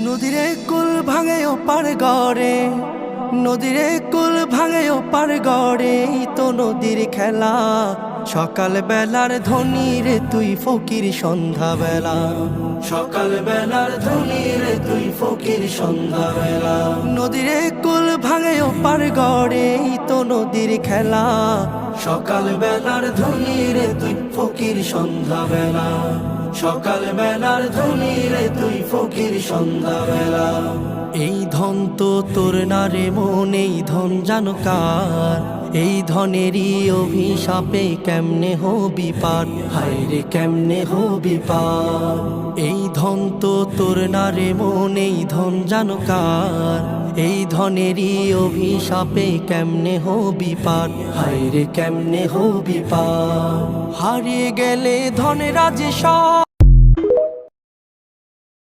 নদীরে কুল ভাঙে ওপার গড়ে, নদীরে কুল ভাঙে ওপার গড়ে, তো নদীর খেলা। সকাল বেলার ধনী রে তুই ফকির সন্ধ্যা বেলা, সকাল বেলার ধনী রে তুই ফকির সন্ধ্যা বেলা। নদীরে কুল ভাঙে ওপার গড়ে, তো নদীর খেলা। সকাল বেলার ধনী রে তুই ফকির সন্ধ্যা বেলা, সকাল বেলার ধনী রে তুই ফকির সন্ধ্যা বেলা। এই ধন তো তোর না রে মন, এই ধন জানো কার? এই ধনেরই অভিশাপে কেমনে হবি পার, হায় রে কেমনে হবি পার। এই ধন তো তোর না রে মন, এই ধন জানো কার? এই ধনেরই অভিশাপে কেমনে হবি পার, হায় রে কেমনে হবি পার। হারিয়ে গেলে ধনের রাজে সব